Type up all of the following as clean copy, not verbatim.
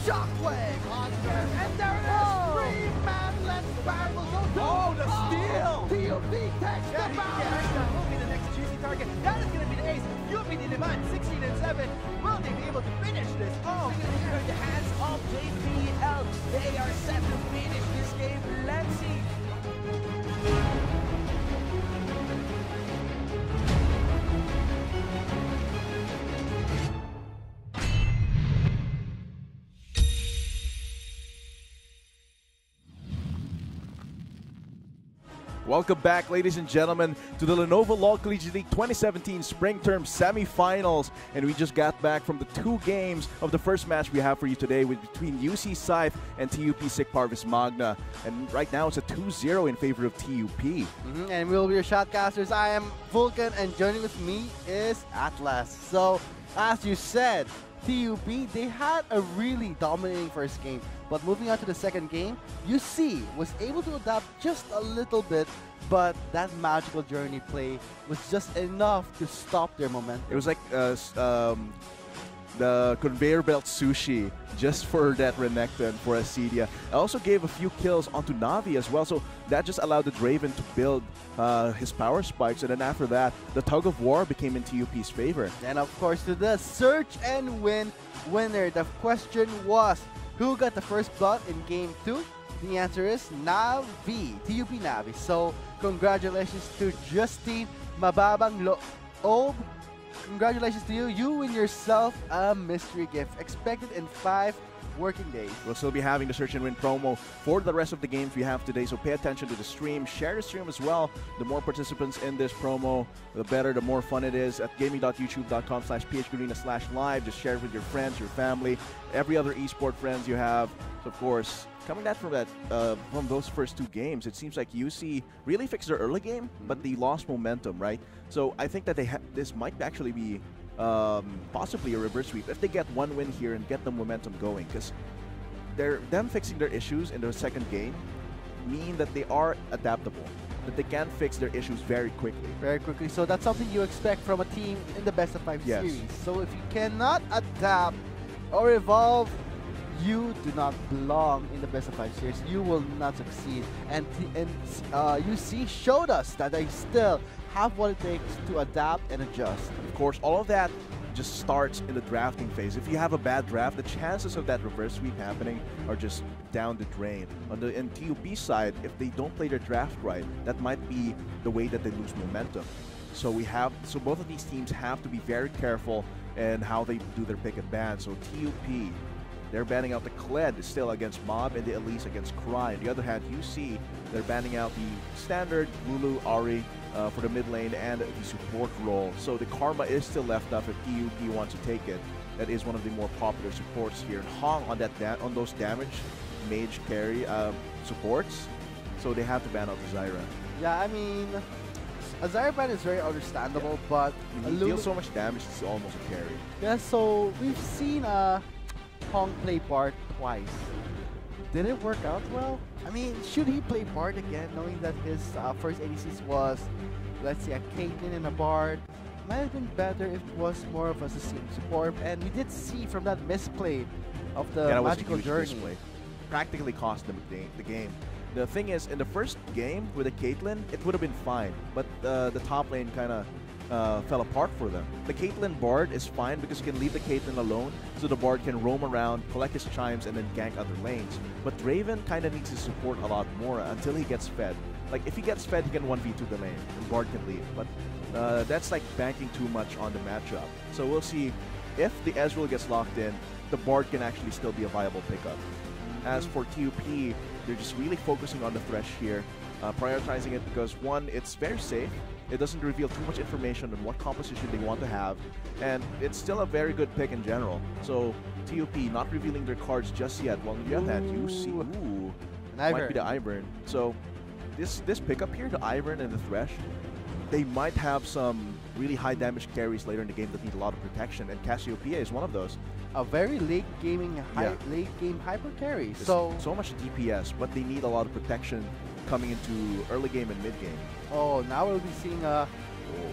Shockwave on there, and there it is! Three-man lens battle goes Oh, the steal! TUP takes the bounce! That will be the next juicy target. That is going to be the ace. UP Diliman, 16 and 7. Will they be able to finish this? Oh, Here in the hands of JPL. They are set to finish this game. Let's see. Welcome back, ladies and gentlemen, to the Lenovo Law Collegiate League 2017 Spring Term Semifinals. And we just got back from the 2 games of the first match we have for you today between UC Scythe and TUP Sick Parvis Magna. And right now it's a 2-0 in favor of TUP. And we'll be your shotcasters. I am Vulcan, and joining with me is Atlas. So, as you said, TUP, they had a really dominating first game. But moving on to the second game, UC was able to adapt just a little bit, but that magical journey play was just enough to stop their momentum. It was like the conveyor belt sushi just for that Renekton for Acedia. I also gave a few kills onto Navi as well, so that just allowed the Draven to build his power spikes, and then after that, the tug of war became in TUP's favor. And of course, to the search and win winner, the question was, who got the first blood in Game 2? The answer is Navi, TUP Navi. So, congratulations to Justine Mababang Loob. Congratulations to you. You win yourself a mystery gift expected in 5 working days. We'll still be having the Search and Win promo for the rest of the games we have today, so pay attention to the stream. Share the stream as well. The more participants in this promo, the better, the more fun it is. At gaming.youtube.com/phgarena/live. Just share it with your friends, your family, every other esport friends you have. So of course, coming back from those first 2 games, it seems like UC really fixed their early game, but they lost momentum, right? So I think that this might actually be possibly a reverse sweep if they get 1 win here and get the momentum going, because them fixing their issues in the second game mean that they are adaptable, that they can fix their issues very quickly. Very quickly. So that's something you expect from a team in the best of 5 series. So if you cannot adapt or evolve, you do not belong in the best of 5 series. You will not succeed. And UC showed us that they still have what it takes to adapt and adjust. Of course, all of that just starts in the drafting phase. If you have a bad draft, the chances of that reverse sweep happening are just down the drain. On the TUP side, if they don't play their draft right, that might be the way that they lose momentum. So both of these teams have to be very careful in how they do their pick and ban. So TUP, they're banning out the Kled still against Mob and the Elise against Cry. On the other hand, UC, they're banning out the standard Lulu, Ari for the mid lane and the support role. So the Karma is still left up if TUP wants to take it. That is one of the more popular supports here. And Hong on those damage mage carry supports. So they have to ban out the Zyra. Yeah, I mean, a Zyra ban is very understandable, but he deals so much damage, it's almost a carry. Yeah, so we've seen Hong play Bard twice. Did it work out well? I mean, should he play Bard again, knowing that his first ADCs was, let's say, a Caitlyn and a Bard? Might have been better if it was more of a support. And we did see from that misplay of the magical journey. Misplay. Practically cost them the game. The thing is, in the first game with the Caitlyn, it would have been fine, but the top lane kind of fell apart for them. The Caitlyn Bard is fine because you can leave the Caitlyn alone, so the Bard can roam around, collect his chimes, and then gank other lanes. But Draven kind of needs his support a lot more until he gets fed. Like, if he gets fed, he can 1v2 the lane, and Bard can leave. But that's like banking too much on the matchup. So we'll see if the Ezreal gets locked in, the Bard can actually still be a viable pickup. As for TUP, they're just really focusing on the Thresh here, prioritizing it because, one, it's very safe. It doesn't reveal too much information on what composition they want to have, and it's still a very good pick in general. So TUP not revealing their cards just yet. Well, on the other hand, UC might be the Ivern. So this pickup here, the Ivern and the Thresh, they might have some really high damage carries later in the game that need a lot of protection, and Cassiopeia is one of those. A very late game hyper carry. So much DPS, but they need a lot of protection coming into early game and mid game. Oh, now we'll be seeing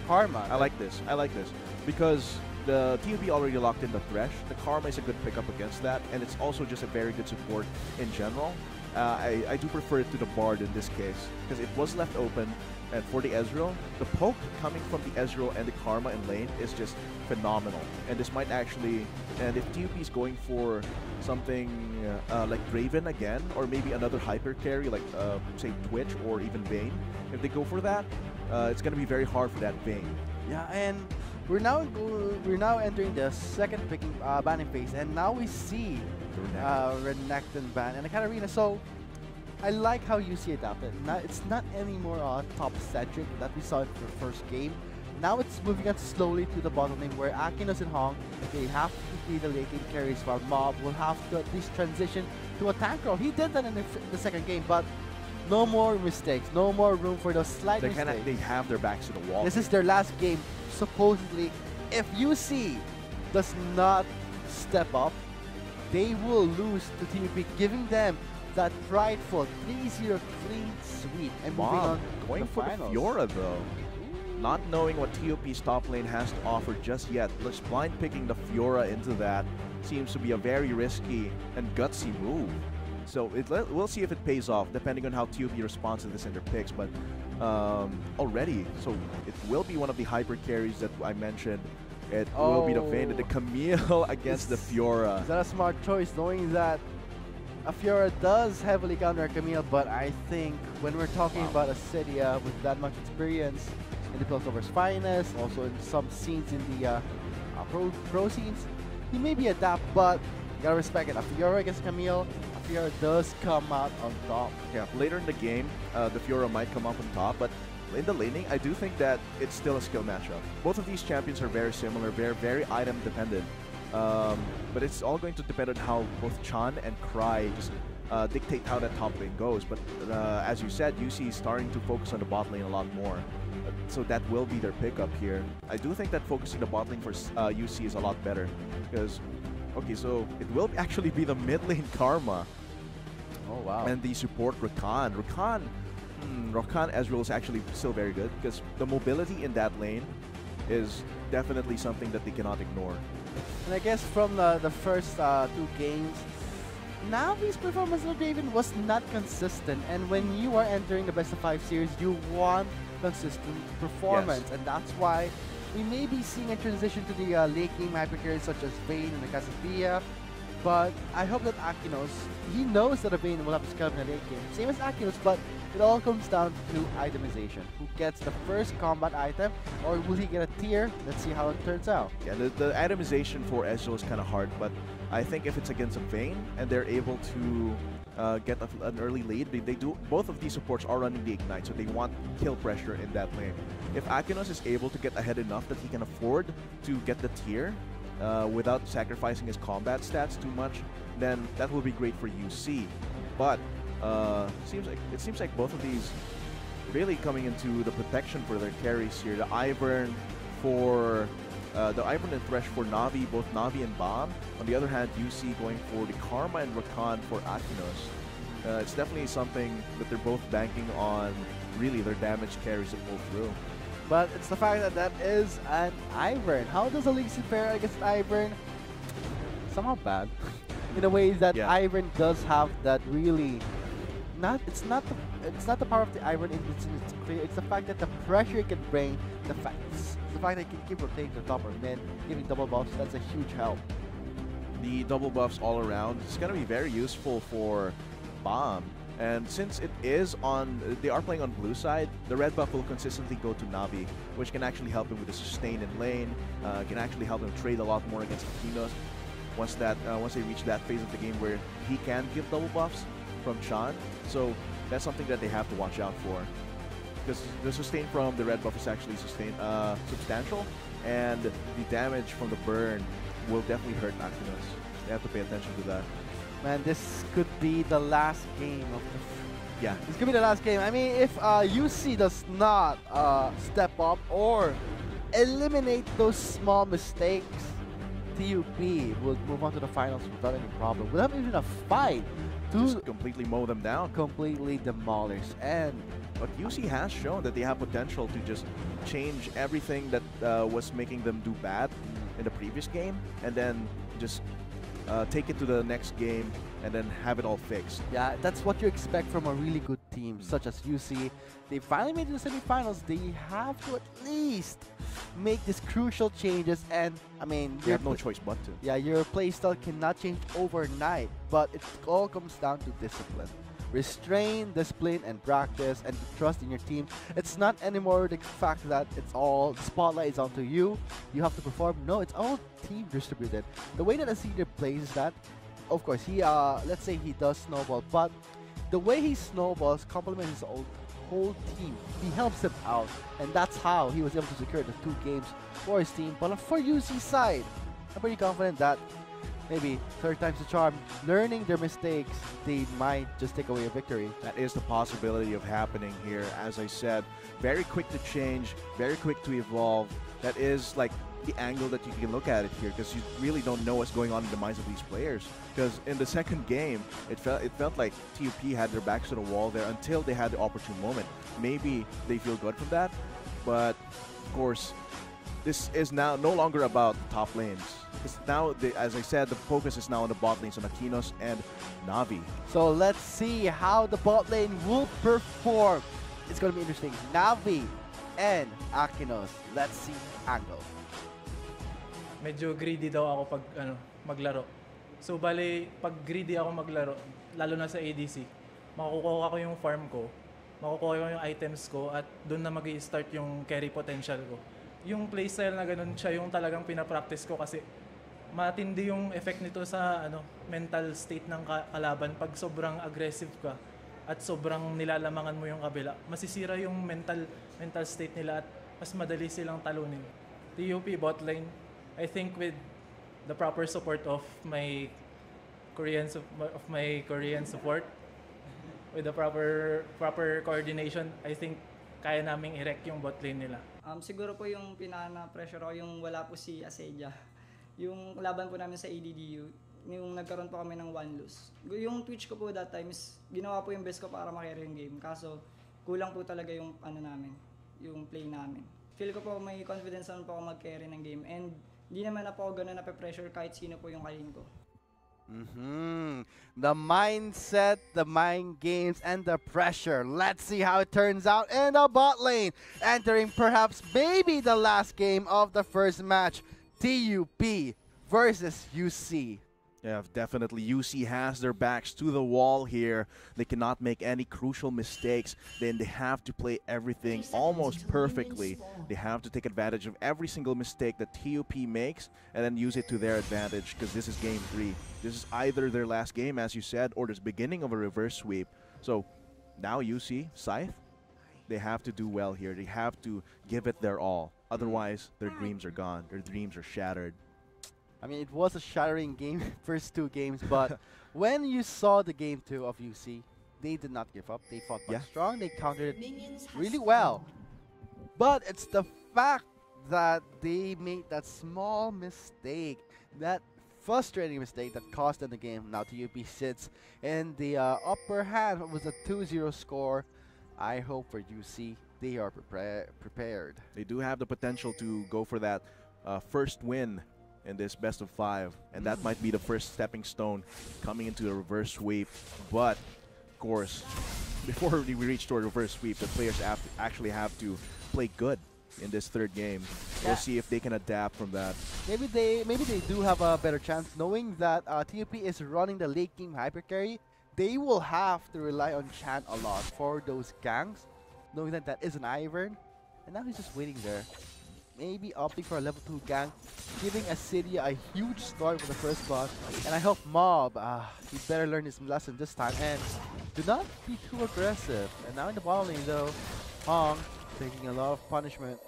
Karma. I like this. I like this because The TUP already locked in the Thresh. The Karma is a good pickup against that, and it's also just a very good support in general. I do prefer it to the Bard in this case, because it was left open, and for the Ezreal, the poke coming from the Ezreal and the Karma in lane is just phenomenal. And this might actually, and if TUP is going for something like Draven again, or maybe another hyper carry like say Twitch or even Vayne, if they go for that, it's going to be very hard for that Vayne. Yeah, and we're now entering the second picking banning phase, and now we see Renekton ban and the Katarina. So I like how UC adapted. Now it's not anymore top-centric that we saw in the first game. Now it's moving on slowly to the bottom lane where Akinos and Hong, they have to be the late game carries, while Mob will have to at least transition to a tank role. He did that in the second game, but no more mistakes, no more room for those slight mistakes. They have their backs to the wall. This is their last game, supposedly. If UC does not step up, they will lose to TUP, giving them that prideful 3-0 clean sweep and moving on going to the for finals. the Fiora though. Not knowing what TUP's top lane has to offer just yet, just blind picking the Fiora into that seems to be a very risky and gutsy move. So we'll see if it pays off, depending on how TUP responds to this in their picks. But already, so it will be one of the hyper carries that I mentioned. It will be the Vayne, the Camille against the Fiora. Is that a smart choice, knowing that a Fiora does heavily counter Camille? But I think when we're talking about a Cydia with that much experience in the Piltover's finest, also in some scenes in the pro scenes, he may be adapt, but you gotta respect it. A Fiora against Camille, a Fiora does come out on top. Yeah, later in the game, the Fiora might come up on top, but in the laning, I do think that it's still a skill matchup. Both of these champions are very similar, very item dependent. But it's all going to depend on how both Chan and Cry just dictate how that top lane goes. But as you said, UC is starting to focus on the bot lane a lot more. So that will be their pickup here. I do think that focusing the bot lane for UC is a lot better. Because, okay, so it will actually be the mid lane Karma. Oh, wow. And the support Rakan. Rakan Ezreal is actually still very good because the mobility in that lane is definitely something that they cannot ignore. And I guess from the first two games, Navi's performance of Draven was not consistent. And when you are entering the best of 5 series, you want consistent performance. Yes. And that's why we may be seeing a transition to the late game hypercarries such as Vayne and the Cassiopeia. But I hope that Akinos, he knows that a Vayne will have to scale up in the late game. Same as Akinos, but it all comes down to itemization. Who gets the first combat item, or will he get a tier? Let's see how it turns out. Yeah, the itemization for Ezreal is kind of hard, but I think if it's against a Vayne and they're able to get an early lead, they do. Both of these supports are running the Ignite, so they want kill pressure in that lane. If Akinos is able to get ahead enough that he can afford to get the tier without sacrificing his combat stats too much, then that will be great for UC. But it seems like both of these really coming into the protection for their carries here. The Ivern for the Ivern and Thresh for Navi, both Navi and Bomb. On the other hand, UC going for the Karma and Rakan for Akinos. It's definitely something that they're both banking on. Really, their damage carries to pull through. But it's the fact that that is an Ivern. How does Elixir fare against Ivern? Somehow bad. In a way that Ivern does have that really it's not the power of the Ivern it's clear. It's the fact that the pressure it can bring, the fact that it can keep rotating the top or mid, giving double buffs. That's a huge help. The double buffs all around, it's gonna be very useful for Bomb. And since it is they are playing on blue side, the red buff will consistently go to Navi, which can actually help him with the sustain in lane, can actually help him trade a lot more against Akinos once they reach that phase of the game where he can give double buffs from Chan. So that's something that they have to watch out for. Because the sustain from the red buff is actually substantial, and the damage from the burn will definitely hurt Akinos. They have to pay attention to that. Man, this could be the last game of the... Yeah. This could be the last game. I mean, if UC does not step up or eliminate those small mistakes, TUP will move on to the finals without any problem. Without even a fight. Just completely mow them down. Completely demolish. But UC has shown that they have potential to just change everything that was making them do bad in the previous game, and then just take it to the next game and then have it all fixed. Yeah, that's what you expect from a really good team such as UC. They finally made it to the semifinals. They have to at least make these crucial changes, and I mean, You have no choice but to. yeah, your playstyle cannot change overnight, but it all comes down to discipline. Restrain, discipline, and practice, and trust in your team. It's not anymore the fact that it's all, the spotlight is onto you. You have to perform. No, it's all team distributed. The way that a senior plays is that, of course, he, let's say he does snowball, but the way he snowballs complements his whole team. He helps them out, and that's how he was able to secure the 2 games for his team. But for UC side, I'm pretty confident that maybe third time's the charm, learning their mistakes, they might just take away a victory. That is the possibility of happening here. As I said, very quick to change, very quick to evolve. That is like the angle that you can look at it here, because you really don't know what's going on in the minds of these players. Because in the second game, it felt like TUP had their backs to the wall there until they had the opportune moment. Maybe they feel good from that, but of course, this is now no longer about the top lanes. Because now, as I said, the focus is now on the bot lanes on Akinos and Navi. So let's see how the bot lane will perform. It's going to be interesting. Navi and Akinos. Let's see angle. Medyo greedy daw ako pag maglaro. So bale, pag greedy ako maglaro, lalo na sa ADC, makukuha ko yung farm ko, makukuha ko yung items ko, at doon na mag-i-start yung carry potential ko. Yung playstyle na ganun, siya yung talagang pinapractice ko kasi matindi yung effect nito sa mental state ng kalaban. Pag sobrang aggressive ka at sobrang nilalamangan mo yung kabila, masisira yung mental state nila at mas madali silang talunin. TUP bot lane, I think with the proper support of my Korean support, with the proper coordination, I think kaya naming i-wreck yung bot lane nila. Siguro po yung pinaka-pressure ko yung wala po si Asedia. Yung laban po namin sa ADDU, yung nagkaroon po kami ng 1 lose. Yung Twitch ko po that time is ginawa po yung best ko para makcarry yung game. Kaso kulang po talaga yung yung play namin. Feel ko po may confidence naman po ako mag-carry ng game, and hindi naman na po ako ganun nape-pressure kahit sino po yung kalin ko. The mindset, the mind games, and the pressure. Let's see how it turns out in the bot lane. Entering perhaps maybe the last game of the first match. TUP versus UC. Yeah, definitely. UC has their backs to the wall here. They cannot make any crucial mistakes. Then they have to play everything almost perfectly. They have to take advantage of every single mistake that TUP makes and then use it to their advantage, because this is game 3. This is either their last game, as you said, or the beginning of a reverse sweep. So now UC, Scythe, they have to do well here. They have to give it their all. Otherwise, their dreams are gone. Their dreams are shattered. I mean, it was a shattering game, first 2 games, but when you saw the game 2 of UC, they did not give up. They fought back strong. They countered it really well. But it's the fact that they made that small mistake, that frustrating mistake that cost them the game. Now TUP sits in the upper hand with a 2-0 score. I hope for UC they are prepared. They do have the potential to go for that first win in this best of 5, and that might be the first stepping stone coming into the reverse sweep. But of course, before we reach to a reverse sweep, the players actually have to play good in this 3rd game. We'll see if they can adapt from that. Maybe they do have a better chance, knowing that TUP is running the late game hyper carry. They will have to rely on Chan a lot for those ganks, knowing that that is an Ivern, and now he's just waiting there. Maybe opting for a level 2 gank, giving Acidia a huge start for the first bot. And I hope Mob, he better learn his lesson this time and do not be too aggressive. And now in the bottom lane though, Hong taking a lot of punishment.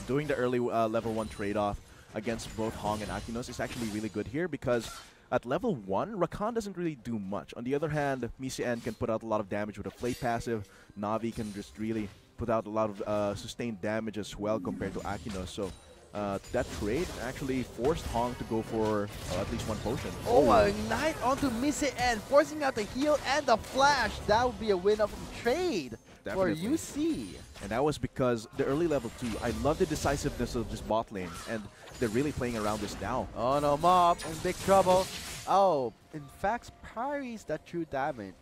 Doing the early level 1 trade-off against both Hong and Akinos is actually really good here, because at level 1, Rakan doesn't really do much. On the other hand, Misian can put out a lot of damage with a flay passive. Navi can just really put out a lot of sustained damage as well compared to Akinos. So that trade actually forced Hong to go for at least 1 potion. Oh, Ignite onto Misian, forcing out the heal and the flash. That would be a win of the trade for Definitely. UC. And that was because the early level 2, I love the decisiveness of this bot lane, and they're really playing around this now. Oh no, Mob in big trouble. Oh, in fact, parries that true damage.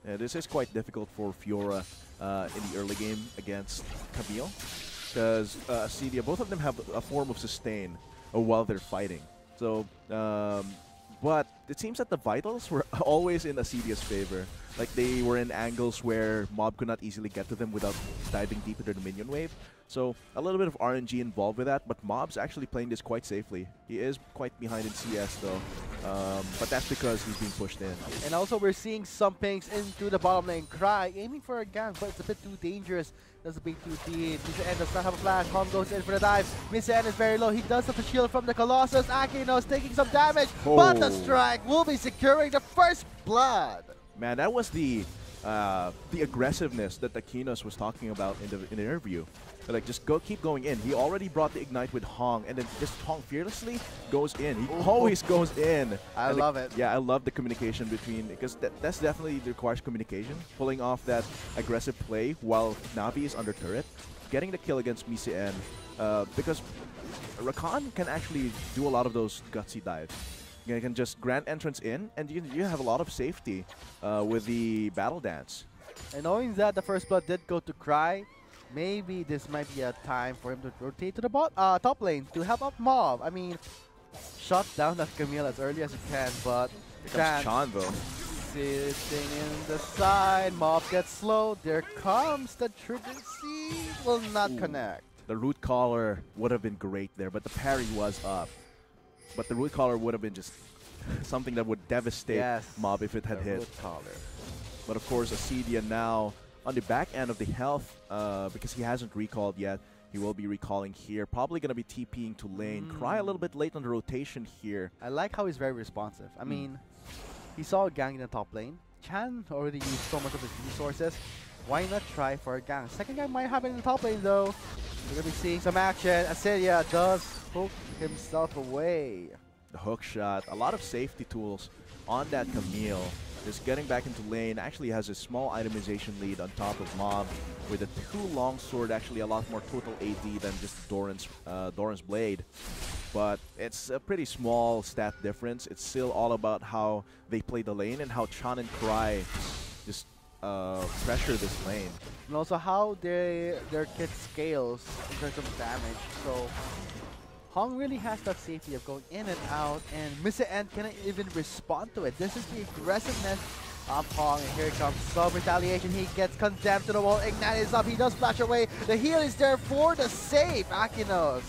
Yeah, this is quite difficult for Fiora in the early game against Camille, because Acedia, both of them have a form of sustain while they're fighting. So, but it seems that the vitals were always in Acedia's favor. Like, they were in angles where Mob could not easily get to them without diving deep into the minion wave. So, a little bit of RNG involved with that, but Mob's actually playing this quite safely. He is quite behind in CS though, but that's because he's being pushed in. And also we're seeing some pings into the bottom lane. Cry aiming for a gank, but it's a bit too dangerous. That's a bit too deep. Misa does not have a flash. Hom goes in for the dive. Misa is very low. He does have a shield from the Colossus. Akino is taking some damage, but the strike will be securing the first blood. Man, that was the aggressiveness that Akinos was talking about in the interview. Like, just keep going in. He already brought the ignite with Hong, and then just Hong fearlessly goes in. He always goes in. I love it. Yeah, I love the communication between, because that's definitely requires communication. Pulling off that aggressive play while Navi is under turret, getting the kill against Misi because Rakan can actually do a lot of those gutsy dives. You can just grant entrance in, and you have a lot of safety with the battle dance. And knowing that the first blood did go to Cry, maybe this might be a time for him to rotate to the top lane to help out Mob. I mean, shut down that Camille as early as you can, but Here comes Chan though. sitting in the side. Mob gets slow. There comes the trigger seed. Will not connect. The root collar would have been great there, but the parry was up. But the root collar would have been just something that would devastate Mob if it had hit. Root collar. But of course, Acedia now on the back end of the health, because he hasn't recalled yet. He will be recalling here. Probably going to be TPing to lane. Cry a little bit late on the rotation here. I like how he's very responsive. I mean, he saw a gang in the top lane. Chan already used so much of his resources. Why not try for a gang? Second gang might happen in the top lane though. We're going to be seeing some action. Acedia does hook himself away. The hook shot. A lot of safety tools on that Camille. Just getting back into lane. Actually has a small itemization lead on top of Mob. With a 2 longsword, actually a lot more total AD than just Doran's blade. But it's a pretty small stat difference. It's still all about how they play the lane and how Chan and Cry just pressure this lane. And also how their kit scales in terms of damage. So Hong really has that safety of going in and out, and Mr. N cannot even respond to it. This is the aggressiveness of Hong, and here comes some retaliation. He gets condemned to the wall. Ignite is up. He does flash away. The heal is there for the save. Akinos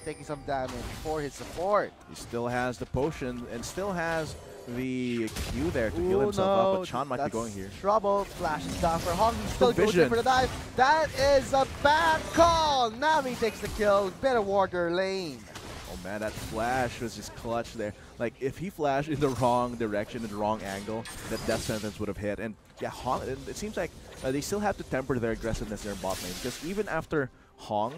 taking some damage for his support. He still has the potion and still has the Q there to heal himself up, but Chan might be going here. Trouble. Flashes down for Hong. He still goes in Vision. for the dive. That is a bad call. Navi takes the kill. Better warder lane. Oh man, that flash was just clutch there. Like, if he flashed in the wrong direction, in the wrong angle, that death sentence would have hit. And yeah, Hong, it seems like they still have to temper their aggressiveness in their bot lane, because even after Hong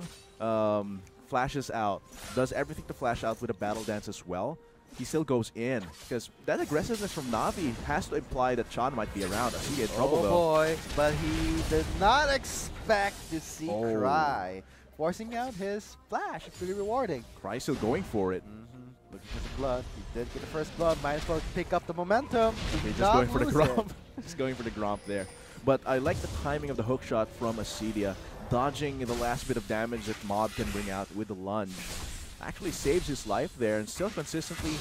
flashes out, does everything to flash out with a battle dance as well, he still goes in, because that aggressiveness from Navi has to imply that Chan might be around. I see in trouble though. Oh boy, but he did not expect to see Cry forcing out his flash. It's really rewarding. Cry still going for it. Looking for the blood. He did get the first blood. Might as well pick up the momentum. Okay, just going for the Gromp. Just going for the Gromp there. But I like the timing of the hook shot from Acedia, dodging the last bit of damage that Mob can bring out with the lunge. Actually saves his life there, and still consistently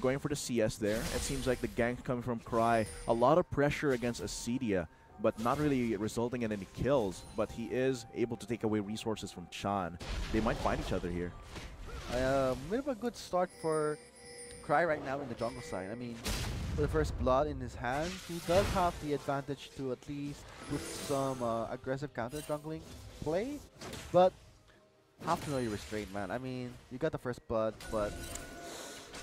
going for the CS there. It seems like the gank coming from Cry. A lot of pressure against Acedia, but not really resulting in any kills. But he is able to take away resources from Chan. They might find each other here. Bit of a good start for Cry right now in the jungle side. I mean, with the first blood in his hand, he does have the advantage to at least put some aggressive counter jungling play. But have to know your restraint, man. I mean, you got the first blood, but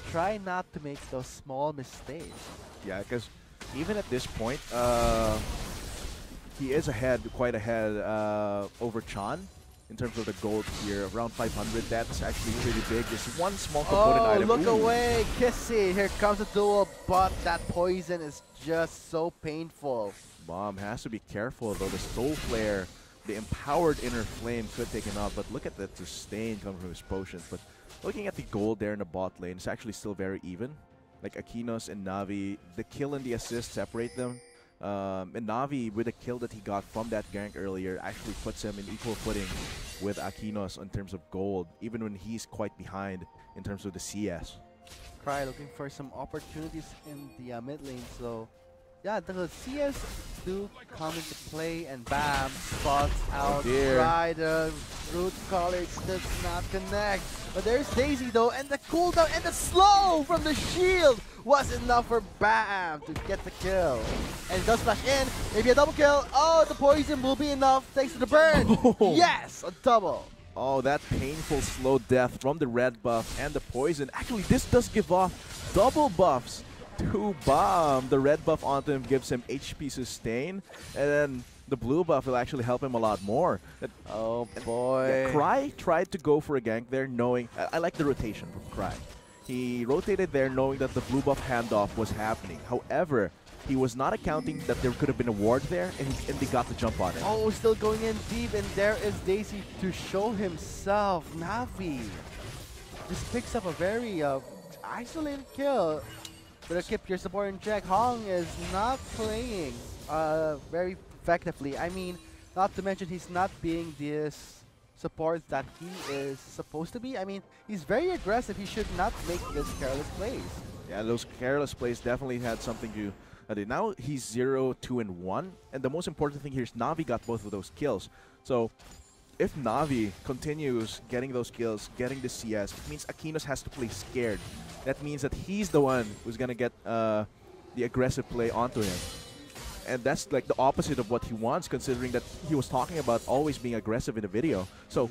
try not to make those small mistakes. Yeah, because even at this point, he is ahead, quite ahead over Chan in terms of the gold here, around 500. That's actually pretty big. Just one small component item. Look Ooh. away, Kissy. Here comes a duel, but that poison is just so painful. Bomb has to be careful though. The Soul Flare, the empowered inner flame could take him out, but look at that sustain coming from his potions. But looking at the gold there in the bot lane, it's actually still very even. Like Akinos and Navi, the kill and the assist separate them. And Navi, with the kill that he got from that gank earlier, actually puts him in equal footing with Akinos in terms of gold, even when he's quite behind in terms of the CS. Cry looking for some opportunities in the mid lane, so yeah, the CS do come into play, and bam, spots out. dear. Cry, the root collar does not connect. But there's Daisy though, and the cooldown and the slow from the shield was enough for Bam to get the kill. And it does flash in, maybe a double kill. Oh, the poison will be enough thanks to the burn. Oh. Yes, a double. Oh, that painful slow death from the red buff and the poison. Actually, this does give off double buffs to Bomb. The red buff onto him gives him HP sustain, and then the blue buff will actually help him a lot more. Oh boy. Yeah, Cry tried to go for a gank there knowing... I like the rotation from Cry. He rotated there knowing that the blue buff handoff was happening. However, he was not accounting that there could have been a ward there, and they got the jump on it. Oh, still going in deep, and there is Daisy to show himself. Navi just picks up a very isolated kill. But keep your support in check. Hong is not playing very effectively. I mean, not to mention he's not being this support that he is supposed to be. I mean, he's very aggressive. He should not make this careless plays. Yeah, those careless plays definitely had something to do. Now he's 0, 2, and 1. And the most important thing here is Navi got both of those kills. So if Navi continues getting those kills, getting the CS, it means Akinos has to play scared. That means that he's the one who's going to get the aggressive play onto him. And that's like the opposite of what he wants, considering that he was talking about always being aggressive in the video. So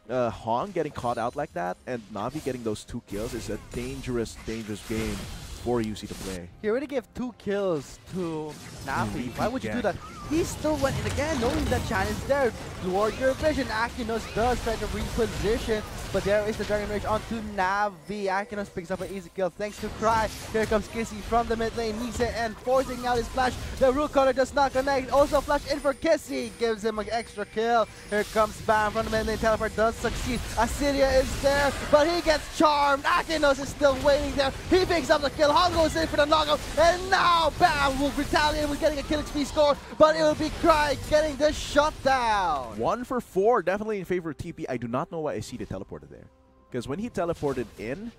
Hong getting caught out like that and Navi getting those 2 kills is a dangerous, dangerous game for UC to play. He already gave 2 kills to Navi. Why would you do gank. that? He still went in again, knowing that Chan is there. Toward your vision, Akinos does try to reposition, but there is the Dragon Rage onto Navi. Akinos picks up an easy kill thanks to Cry. Here comes Kissy from the mid lane. Nisa and forcing out his flash. The root collar does not connect. Also flash in for Kissy. Gives him an extra kill. Here comes Bam from the mid lane. Teleport does succeed. Assyria is there, but he gets charmed. Akinos is still waiting there. He picks up the kill. Hong goes in for the knockout, and now Bam will retaliate with getting a kill XP score, but it will be Cry getting the shutdown. 1 for 4, definitely in favor of TP. I do not know why I see the teleported there. Because when he teleported in,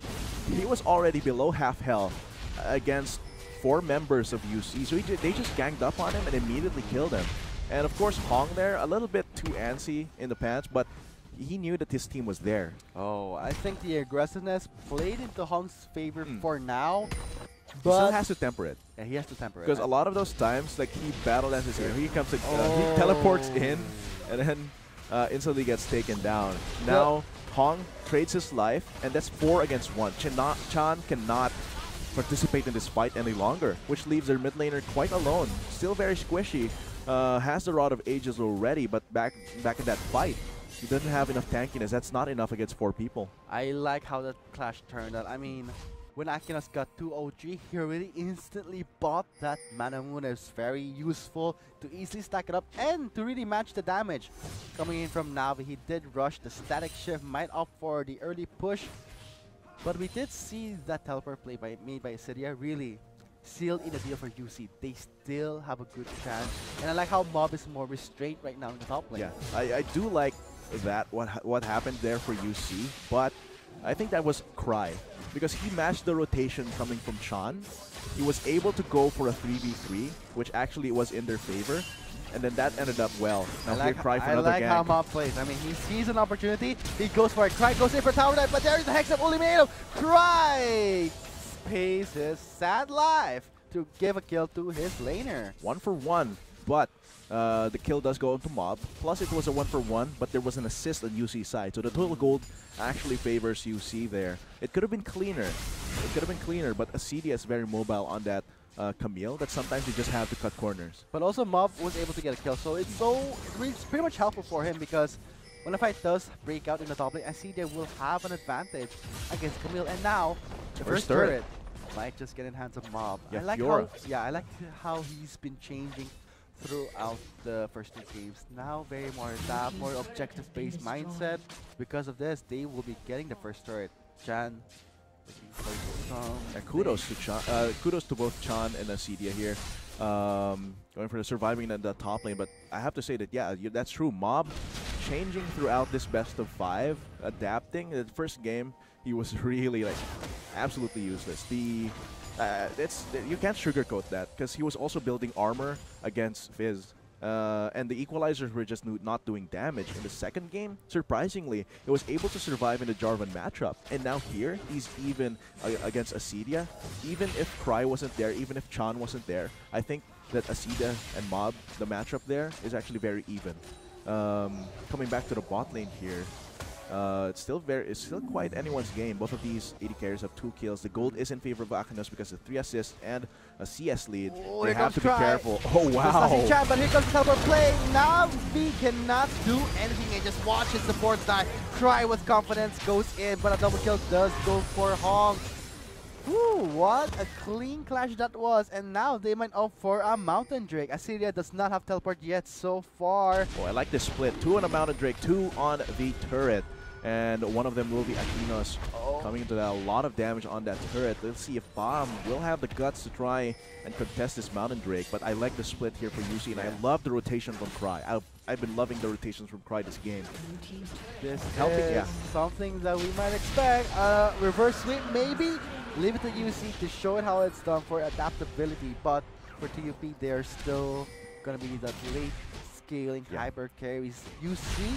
he was already below half health against 4 members of UC. So they just ganged up on him and immediately killed him. And of course, Hong there, a little bit too antsy in the pants, but he knew that his team was there. Oh, I think the aggressiveness played into Hong's favor for now. He But still has to temper it. yeah, he has to temper it. Because a lot of those times, like he battle dances here, he comes, he teleports in, and then instantly gets taken down. Now Hong trades his life, and that's 4 against 1. Chan cannot participate in this fight any longer, which leaves their mid laner quite alone. Still very squishy. Has the Rod of Ages already, but back in that fight, he doesn't have enough tankiness. That's not enough against 4 people. I like how that clash turned out. I mean, when Akinos got 2 OG, he really instantly bought that Mana Moon. It's very useful to easily stack it up and to really match the damage. Coming in from Navi, he did rush the static shift, might opt for the early push. But we did see that teleport play made by Assyria really sealed in a deal for UC. They still have a good chance. And I like how Mob is more restrained right now in the top lane. Yeah, I do like that, what happened there for UC, but I think that was Cry. Because he matched the rotation coming from Chan. He was able to go for a 3v3, which actually was in their favor. And then that ended up well. Now here Cry for another gank. I like how Mob plays. I mean, he sees an opportunity, he goes for it. Cry goes in for tower dive, but there's the Hex of Ultimatum. Cry pays his sad life to give a kill to his laner. 1 for 1, but the kill does go into Mob. Plus it was a 1 for 1, but there was an assist on UC side. So the total gold actually favors UC there. It could have been cleaner. But Acedia is very mobile on that Camille that sometimes you just have to cut corners. But also Mob was able to get a kill, so it's pretty much helpful for him because when a fight does break out in the top lane, I see they will have an advantage against Camille. And now, the first turret might just get in hands of Mob. Yeah, I like Fiora. I like how he's been changing throughout the first 2 games. Now very more adapt, more objective-based mindset. Because of this, they will be getting the first turret. Chan. Kudos to Chan. Kudos to both Chan and Acedia here. Going for the surviving in the top lane, but I have to say that that's true. Mob changing throughout this best of 5, adapting. The first game he was really like absolutely useless. You can't sugarcoat that because he was also building armor against Fizz. And the equalizers were just not doing damage. In the second game, surprisingly, he was able to survive in the Jarvan matchup. And now here, he's even against Acedia. Even if Cry wasn't there, even if Chan wasn't there, I think that Acedia and Mob, the matchup there, is actually very even. Coming back to the bot lane here, it's still quite anyone's game. Both of these AD carriers have 2 kills. The gold is in favor of Akinos because of 3 assists and a CS lead. Oh, they have to be careful. Oh wow! Chan, but here comes the teleport play. Navi cannot do anything and just watch his support die. Cry with confidence goes in, but a double kill does go for Hong. Whew, what a clean clash that was, and now they might opt for a Mountain Drake. Acedia does not have teleport yet so far. Oh, I like this split. 2 on a Mountain Drake, 2 on the turret. And one of them will be Akinos coming into that. A lot of damage on that turret. Let's see if Bomb will have the guts to try and contest this Mountain Drake. But I like the split here for UC, and I love the rotation from Cry. I've been loving the rotations from Cry this game. This Helping, is something that we might expect. Reverse sweep, maybe? Leave it to UC to show it how it's done for adaptability. But for TUP, they're still going to be that late scaling hyper carries. UC,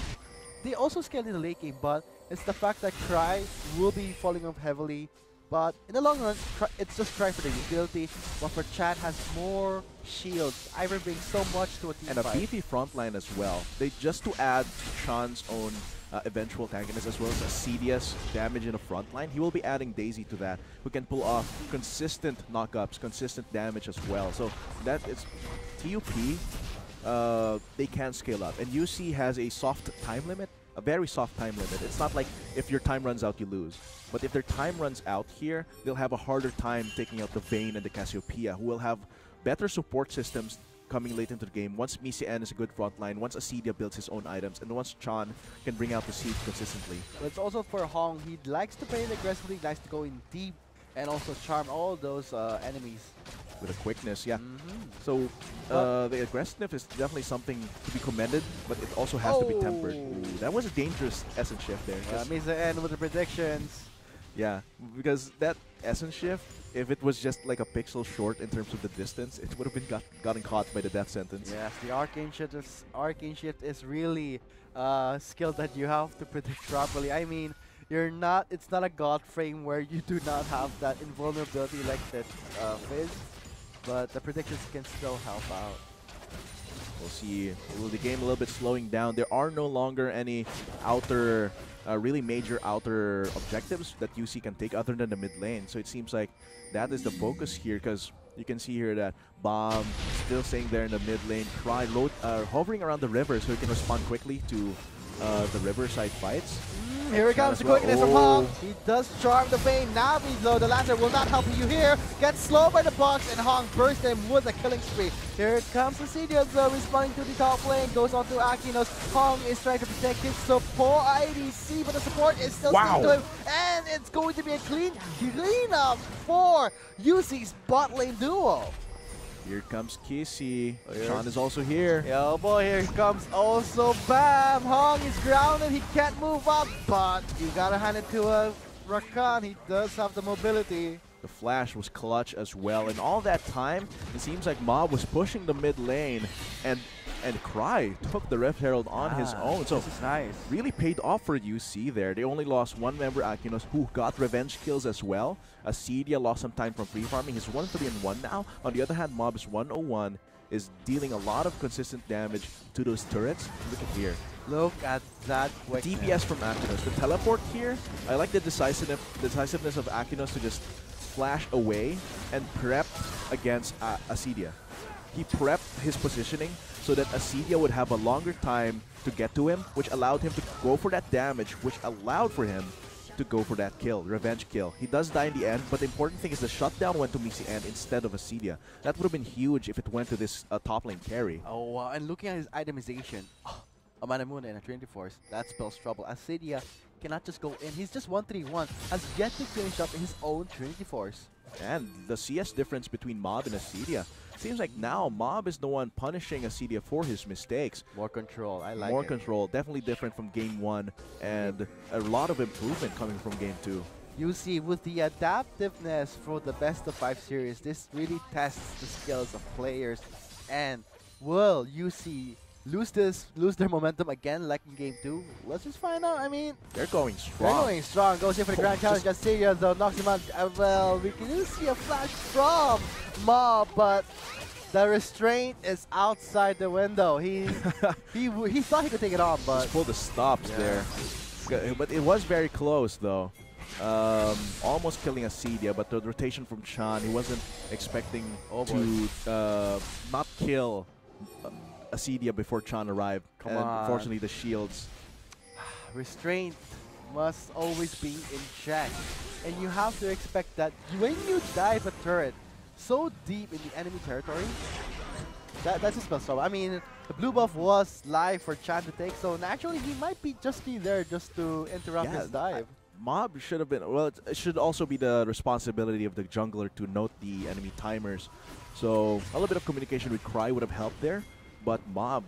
they also scaled in the late game, but it's the fact that Cry will be falling off heavily. But in the long run, it's just Cry for the utility, but for Chan has more shields. Ivern brings so much to a team and fight. A beefy front line as well. They just to add to Chan's own eventual tankiness as well as Acedia's damage in the front line, he will be adding Daisy to that, who can pull off consistent knockups, consistent damage as well. So that is TUP. They can scale up, and UC has a soft time limit, a very soft time limit. It's not like if your time runs out, you lose. But if their time runs out here, they'll have a harder time taking out the Vayne and the Cassiopeia, who will have better support systems coming late into the game. Once Misian is a good frontline, once Acedia builds his own items, and once Chan can bring out the siege consistently. But it's also for Hong. He likes to play it aggressively, likes to go in deep, and also charm all those enemies. With a quickness, yeah. So the aggressiveness is definitely something to be commended, but it also has to be tempered. Ooh, that was a dangerous essence shift there. Misian with the predictions. Yeah, because that essence shift, if it was just like a pixel short in terms of the distance, it would have been gotten caught by the death sentence. Yes, the arcane shift is really skill that you have to predict properly. I mean, it's not a god frame where you do not have that invulnerability like that Fizz, but the predictions can still help out. We'll see the game a little bit slowing down. There are no longer any outer, really major outer objectives that UC can take other than the mid lane. So it seems like that is the focus here, because you can see here that Bomb still staying there in the mid lane. Cry hovering around the river so he can respond quickly to the riverside fights. Here it comes, the quickness from Hong. He does charm the Vayne. Navi though, the Lancer will not help you here. Gets slowed by the box, and Hong bursts him with a killing spree. Here it comes, Acedia though, responding to the top lane. Goes on to Akinos. Hong is trying to protect his support IDC, but the support is still sticking to him. And it's going to be a clean up for UC's bot lane duo. Here comes Kissy. Sean is also here. Oh boy, here comes also Bam. Hong is grounded. He can't move up, but you gotta hand it to Rakan. He does have the mobility. The flash was clutch as well. And all that time, it seems like Mob was pushing the mid lane, and Cry took the Rift Herald on his own. So this is nice. Really paid off for UC there. They only lost one member, Akinos, who got revenge kills as well. Acedia lost some time from free farming. He's 1-3-1 now. On the other hand, Mob is 101, is dealing a lot of consistent damage to those turrets. Look at here. Look at that quickness. DPS from Akinos. The teleport here, I like the decisiveness of Akinos to just flash away and prep against Acedia. he prepped his positioning so that Acedia would have a longer time to get to him, which allowed him to go for that damage, which allowed for him to go for that kill, revenge kill. He does die in the end, but the important thing is the shutdown went to Missy End instead of Acedia. That would have been huge if it went to this top lane carry. Oh, wow. And looking at his itemization, a Manamuna and a Trinity Force, that spells trouble. Acedia cannot just go in. He's just 1-3-1, has yet to finish up his own Trinity Force. And the CS difference between Mob and Acedia. Seems like now Mob is the one punishing Acedia for his mistakes. More control, I like More it. control, definitely different from Game 1, and a lot of improvement coming from Game 2. You see, with the adaptiveness for the best of 5 series, this really tests the skills of players. And will UC lose their momentum again like in Game 2? Let's just find out. I mean, They're going strong. they're going strong. Goes here for the Grand Challenge. Castilia though knocks him out. Well, we can see a flash from Mob, but the restraint is outside the window. He thought he could take it on, but Just pulled the stops there. But it was very close though. Almost killing Acedia, but the rotation from Chan, he wasn't expecting to not kill Acedia before Chan arrived. Come and on. Unfortunately, the shields. restraint must always be in check. And you have to expect that when you dive a turret so deep in the enemy territory, that's his best trouble. I mean, the blue buff was live for Chan to take, so naturally he might be there just to interrupt his dive. Mob should have been, well, it should also be the responsibility of the jungler to note the enemy timers. So a little bit of communication with Cry would have helped there, but Mob,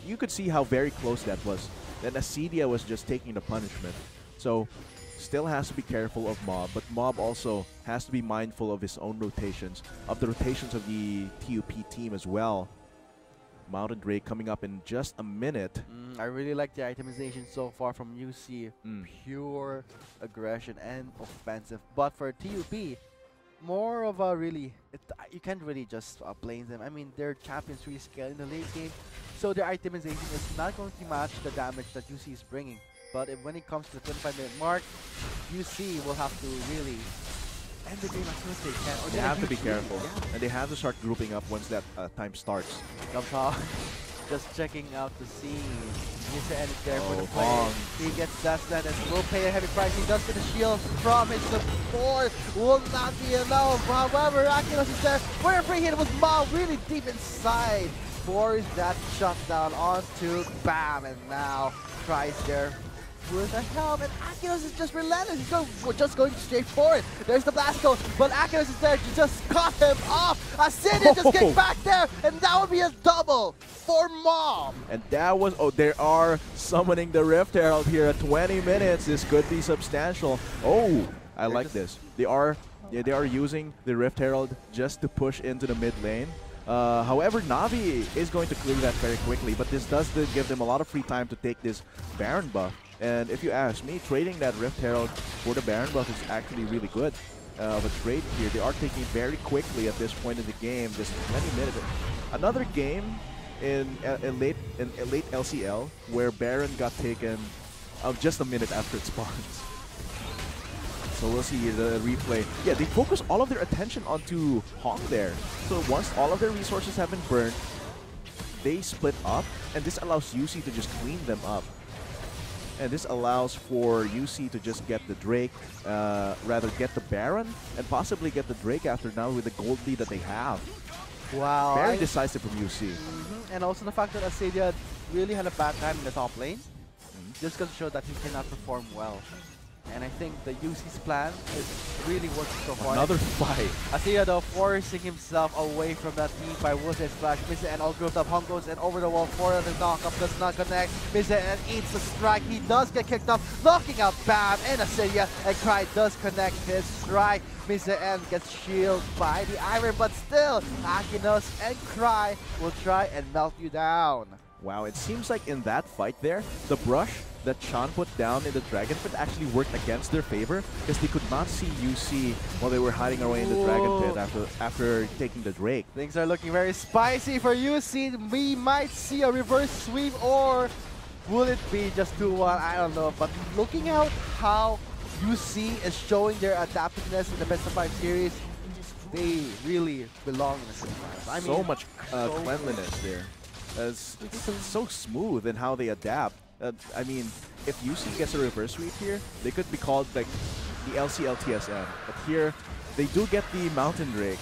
you could see how very close that was. Then Acedia was just taking the punishment. So still has to be careful of Mob, but Mob also has to be mindful of his own rotations, of the rotations of the TUP team as well. Mountain Drake coming up in just a minute. I really like the itemization so far from UC. Pure aggression and offensive. But for TUP, more of a really, you can't really just blame them. I mean, their champions really scale in the late game, so their itemization is not going to match the damage that UC is bringing. But when it comes to the 25-minute mark, UC will have to really end the game as soon as they can. Or They have to be careful, and they have to start grouping up once that time starts. Gumshaw just checking out the scene. Mr. N is there for the Hong. play. He gets that stand and will pay a heavy price. He does get the shield from his support. Will not be enough. However, Akinos is there for a free hit with Mob really deep inside. Force that shutdown onto Bam, and now tries there with a helm, and Akinos is just relentless. He's just going straight for it. There's the blast code, but Akinos is there to just cut him off. Acedia just kicked back there, and that would be a double for Mob. And that was, they are summoning the Rift Herald here at 20 minutes. This could be substantial. Oh, I like this. They are using the Rift Herald just to push into the mid lane. However, Navi is going to clear that very quickly, but this does give them a lot of free time to take this Baron buff. And if you ask me, trading that Rift Herald for the Baron buff is actually really good of a trade here. They are taking it very quickly at this point in the game, just 20 minutes. Another game in a late LCL where Baron got taken just a minute after it spawns. So we'll see the replay. Yeah, they focus all of their attention onto Hong there. So once all of their resources have been burned, they split up, and this allows UC to just clean them up. And this allows for UC to just get the Drake, rather get the Baron, and possibly get the Drake after now with the gold lead that they have. Wow. Very decisive from UC. And also the fact that Acedia really had a bad time in the top lane, just goes to show that he cannot perform well. And I think the UC's plan is really working so far. Another fight. Acedia though forcing himself away from that team by Wu's splash. Mr. N all grouped up. Hong goes and over the wall for the knockup. Does not connect. Mr. N eats the strike. He does get kicked up, knocking out Bam and Acedia. And Cry does connect his strike. Mr. N gets shielded by the Iron, but still, Akinos and Cry will try and melt you down. Wow, it seems like in that fight there, the brush that Chan put down in the Dragon Pit actually worked against their favor because they could not see UC while they were hiding away in the Dragon Pit after taking the Drake. Things are looking very spicy for UC. We might see a reverse sweep, or will it be just 2-1? I don't know. But looking at how UC is showing their adaptiveness in the best of 5 series, they really belong in the semifinals. I mean, So much cleanliness there. It's so smooth in how they adapt. I mean, if UC gets a reverse sweep here, they could be called like the LCL TSM. But here, they do get the Mountain Drake.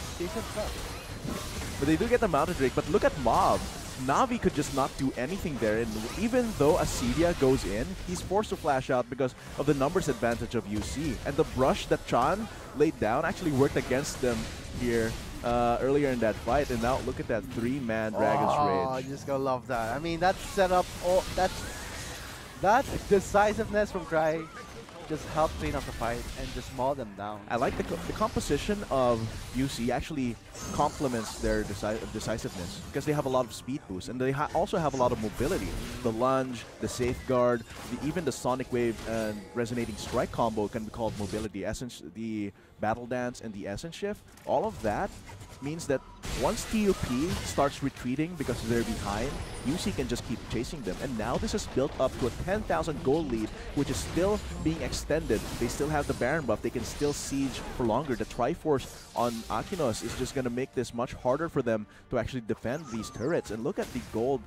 But they do get the Mountain Drake, but look at Mob. Navi could just not do anything there, and even though Acedia goes in, he's forced to flash out because of the numbers advantage of UC. And the brush that Chan laid down actually worked against them here earlier in that fight, and now look at that 3-man Dragon's oh, Rage. you just gonna love that. I mean, that setup, that decisiveness from Cry just helped clean up the fight and just maul them down. I like the composition of UC actually complements their decisiveness because they have a lot of speed boost and they also have a lot of mobility. The lunge, the safeguard, even the Sonic Wave and Resonating Strike combo can be called mobility. The Battle Dance and the Essence Shift, all of that means that once TUP starts retreating because they're behind, UC can just keep chasing them. And now this is built up to a 10,000 gold lead, which is still being extended. They still have the Baron buff. They can still siege for longer. The Triforce on Akinos is just going to make this much harder for them to actually defend these turrets. And look at the gold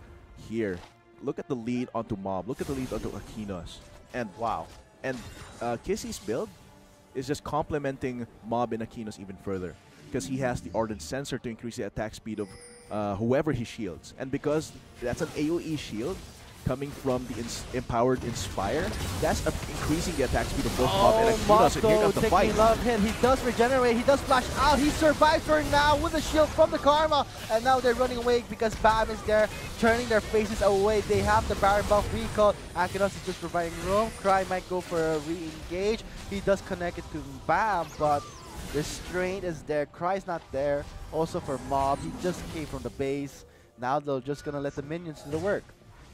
here. Look at the lead onto Mob. Look at the lead onto Akinos. And wow. And Kissy's build is just complementing Mob and Akinos even further, because he has the Ardent Sensor to increase the attack speed of whoever he shields. And because that's an AoE shield coming from the Empowered Inspire, that's increasing the attack speed of both Mob and Akinos. And here comes the fight. Love him. He does regenerate. He does flash out. He survives for now with a shield from the Karma. And now they're running away because Bam is there, turning their faces away. They have the Baron buff recall. Akinos is just providing room. Cry might go for a re-engage. He does connect it to Bam, but Restraint is there. Cry's not there. Also for Mob, he just came from the base. Now they're just gonna let the minions do the work.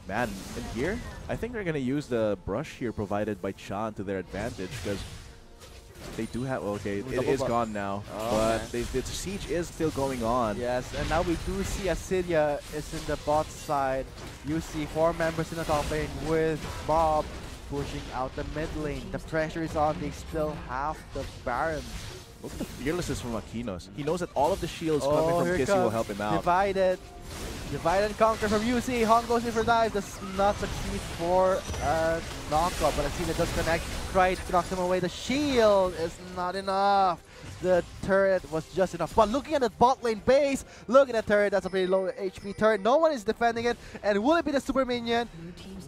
Man, and here, I think they're gonna use the brush here provided by Chan to their advantage, because they do have, okay, it is gone now, but the siege is still going on. Yes, and now we do see Acedia is in the bot side. You see 4 members in the top lane with Mob pushing out the mid lane. The pressure is on. They still have the Barons. Look at the fearlessness from Akinos. He knows that all of the shields coming from Kissy will help him out. Divide and conquer from UC. Hong goes in for dive. Does not succeed for a knockup, but Acedia does connect. Cry knocks him away. The shield is not enough. The turret was just enough. But looking at the bot lane base, look at the turret. That's a pretty low HP turret. No one is defending it. And will it be the super minion?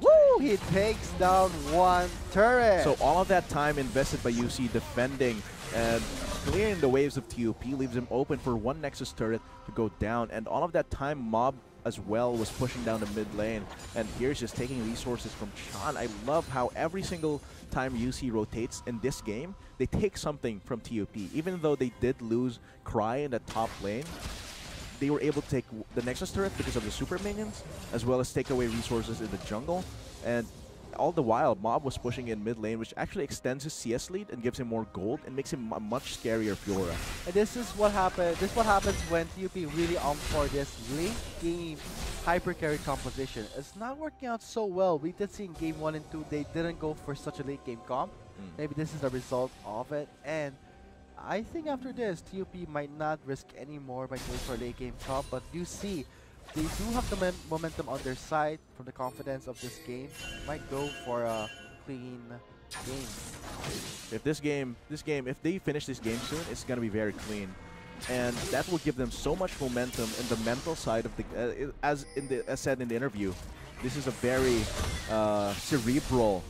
Woo! He takes down 1 turret. So all of that time invested by UC defending and clearing the waves of TUP leaves him open for 1 Nexus turret to go down. And all of that time, Mob as well was pushing down the mid lane. And here's just taking resources from Chan. I love how every single time UC rotates in this game, they take something from TUP. Even though they did lose Cry in the top lane, they were able to take the Nexus turret because of the super minions, as well as take away resources in the jungle. And all the while, Mob was pushing in mid lane, which actually extends his CS lead and gives him more gold and makes him a much scarier Fiora. And this is what happens. This is what happens when TUP really for this late game hyper carry composition. It's not working out so well. We did see in game 1 and 2 they didn't go for such a late game comp. Maybe this is the result of it. And I think after this, TUP might not risk any more by going for a late game comp. But you see, they do have the momentum on their side from the confidence of this game. Might go for a clean game. If if they finish this game soon, it's gonna be very clean, and that will give them so much momentum in the mental side of the. As said in the interview, this is a very cerebral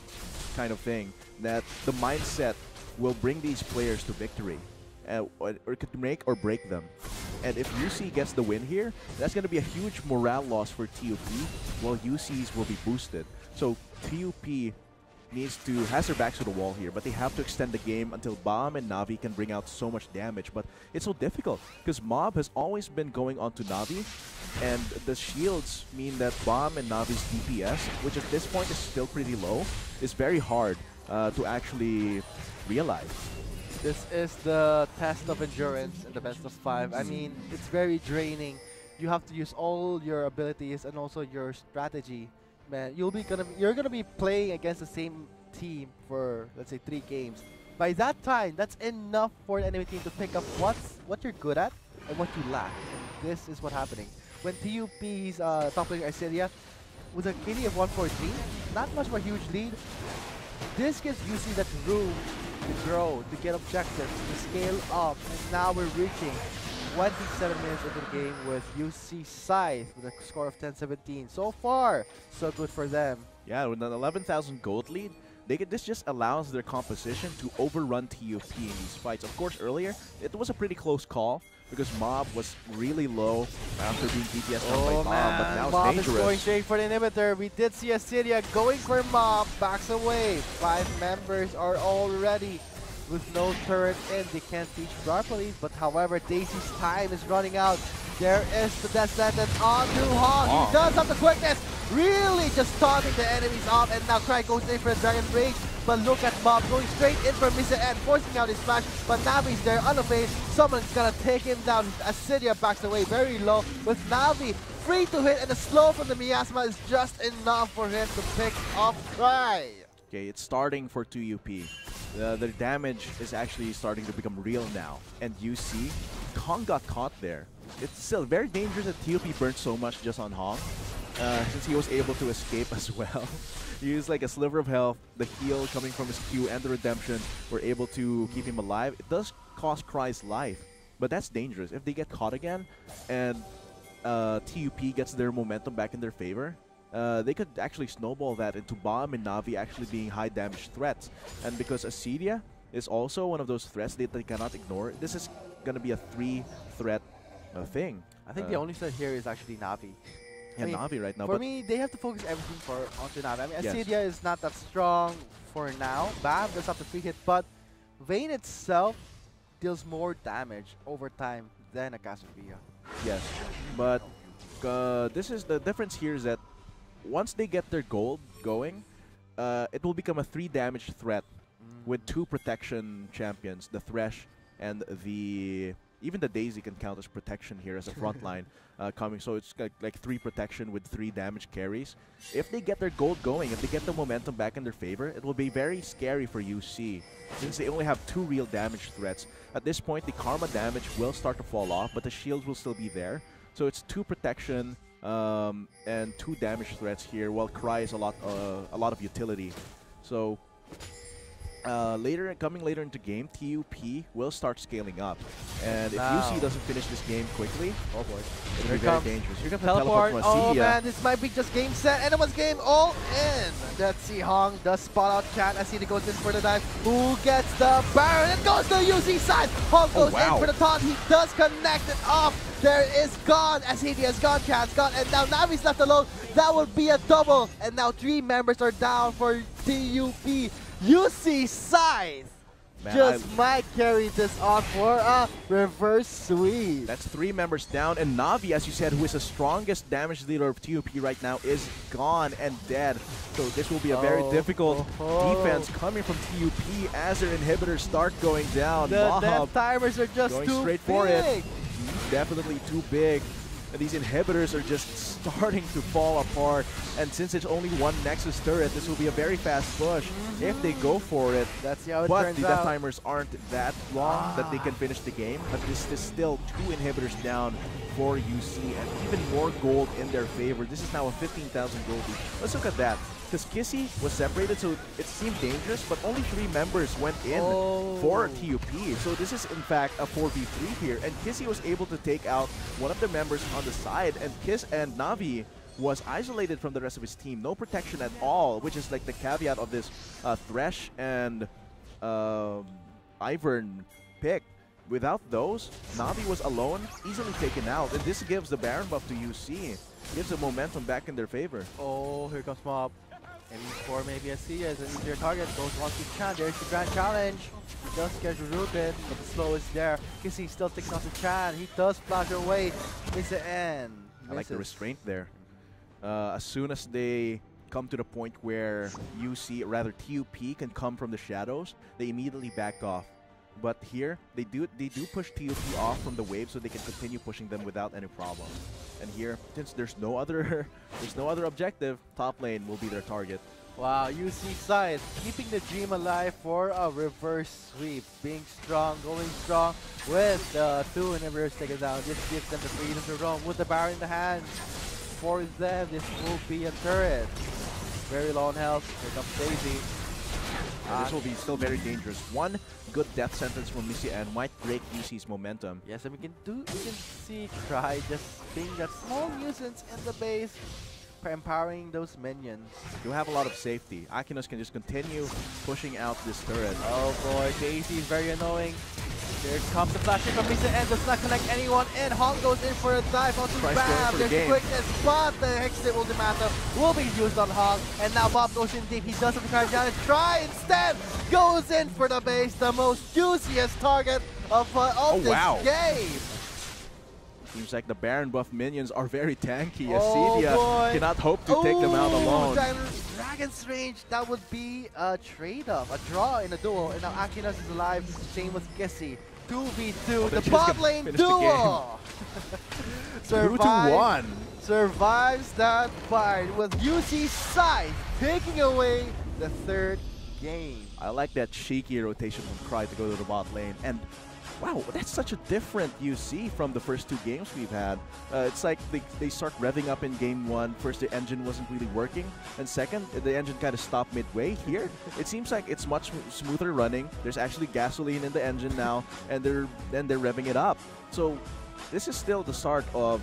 kind of thing that the mindset will bring these players to victory. Or it could make or break them. And if UC gets the win here, that's going to be a huge morale loss for TUP, while UC's will be boosted. So TUP has their backs to the wall here, but they have to extend the game until Bomb and Navi can bring out so much damage. But it's so difficult because Mob has always been going on to Navi, and the shields mean that Bomb and Navi's DPS, which at this point is still pretty low, is very hard to actually realize. This is the test of endurance in the best of 5. I mean, it's very draining. You have to use all your abilities and also your strategy. Man, you're gonna be playing against the same team for, let's say, 3 games. By that time, that's enough for the enemy team to pick up what you're good at and what you lack. And this is what's happening. When TUP's top player Arcelia with a KD of 143, not much of a huge lead. This gives UC that room to grow, to get objectives, to scale up, and now we're reaching 27 minutes into the game with UC Scythe with a score of 10-17. So far, so good for them. Yeah, with an 11,000 gold lead, this just allows their composition to overrun TUP in these fights. Of course, earlier, it was a pretty close call because Mob was really low after being DPS down by Mob, but now Mob it's is dangerous. going straight for the inhibitor. We did see Assyria going for Mob, backs away. 5 members are already with no turret in. They can't reach properly, but however, Daisy's time is running out. There is the death sentence on to Hong. He does have the quickness, really just taunting the enemies off, and now Cry goes in for a Dragon Rage. But look at Mob going straight in for Mr. N, forcing out his flash, but Navi's there unafazed. Someone's gonna take him down. Assyria backs away very low with Navi free to hit, and the slow from the Miasma is just enough for him to pick up Cry. Okay, it's starting for 2UP. The damage is actually starting to become real now. And you see, Hong got caught there. It's still very dangerous that TUP burnt so much just on Hong, since he was able to escape as well. He used like a sliver of health, the heal coming from his Q and the redemption were able to keep him alive. It does cost Cry's life, but that's dangerous. If they get caught again and TUP gets their momentum back in their favor, they could actually snowball that into Bomb and Navi actually being high damage threats. And because Assyria is also one of those threats that they cannot ignore, this is going to be a 3-threat thing. I think the only threat here is actually Navi. Yeah, I mean, Navi right now. For but me, they have to focus everything onto Navi. I mean, Yes. Assyria is not that strong for now. Bam does have the free hit, but Vayne itself deals more damage over time than a Cassiopeia. yes, but this is the difference here is that once they get their gold going, it will become a 3 damage threat with 2 protection champions, the Thresh and even the Daisy can count as protection here as a front line coming. So it's like 3 protection with 3 damage carries. If they get their gold going, if they get the momentum back in their favor, it will be very scary for UC since they only have 2 real damage threats. At this point, the Karma damage will start to fall off, but the shields will still be there. So it's 2 protection and 2 damage threats here, while Cry is a lot of utility. So coming later into game, TUP will start scaling up, and if UC doesn't finish this game quickly, oh boy, it'll be very dangerous. Here comes the teleport from Oh Assyria. man, this might be just game set. Anyone's game all in. Let's see, Hong does spot out Chan. Assyria goes in for the dive. Who gets the Baron? It goes to UC side. Hong goes in for the taunt. He does connect it off. There is gone. Assyria is gone. Chan's gone, and now Navi's left alone. That would be a double, and now 3 members are down for TUP. UC Scythe might carry this on for a reverse sweep. That's 3 members down, and Navi, as you said, who is the strongest damage dealer of TUP right now, is gone and dead. So this will be a very difficult defense coming from TUP as their inhibitors start going down. The death timers are just going too straight for it. Definitely too big. And these inhibitors are just starting to fall apart. And since it's only 1 Nexus turret, this will be a very fast push if they go for it. That's how it but turns the death out. timers aren't that long that they can finish the game. But this is still 2 inhibitors down for UC and even more gold in their favor. This is now a 15,000 gold lead. Let's look at that. Because Kissy was separated, so it seemed dangerous, but only 3 members went in for TUP. So this is, in fact, a 4v3 here. And Kissy was able to take out one of the members on the side, and Navi was isolated from the rest of his team. No protection at all, which is like the caveat of this Thresh and Ivern pick. Without those, Navi was alone, easily taken out. And this gives the Baron buff to UC. Gives the momentum back in their favor. Oh, here comes Mob. M4 maybe Assyria is an easier target. Goes one to Chan. There's the grand challenge. He does get rooted, but the slow is there. Kissy still taking off to Chan. He does flash away. It's the end. I like the restraint there. As soon as they come to the point where TUP can come from the shadows, they immediately back off. But here, they do push TUP off from the wave so they can continue pushing them without any problem. And here, since there's no other objective, top lane will be their target. Wow, UC side keeping the dream alive for a reverse sweep. Being strong, going strong with the 2 in reverse taken down. This gives them the freedom to roam with the Baron in the hand. For them, this will be a turret. Very low on health. Here comes Daisy. This will be still very dangerous. One good death sentence from Missy and might break UC's momentum. Yes, and we can see Cry just being that small nuisance in the base, empowering those minions. You have a lot of safety. Akinos can just continue pushing out this turret. Oh boy, Daisy is very annoying. Here comes the flash in from Misa and does not connect anyone in. Hong goes in for a dive onto Bam. There's quickness, but the Hextip Ultimatum will be used on Hong. And now Bob goes in deep. He does have the crash down and Try instead goes in for the base, the most juiciest target of this game. Seems like the Baron buff minions are very tanky. Oh Acedia cannot hope to take them out alone. Dragon's range, that would be a trade-off, a draw in a duel. And now Akinos is alive, same with Kissy. 2v2, the bot lane duel! 2-1. Survives that fight with UC Scythe taking away the 3rd game. I like that cheeky rotation from Cry to go to the bot lane. And wow, that's such a different UC from the first 2 games we've had. It's like they start revving up in game 1. First, the engine wasn't really working. And second, the engine kind of stopped midway. Here, it seems like it's much smoother running. There's actually gasoline in the engine now, and they're revving it up. So this is still the start of,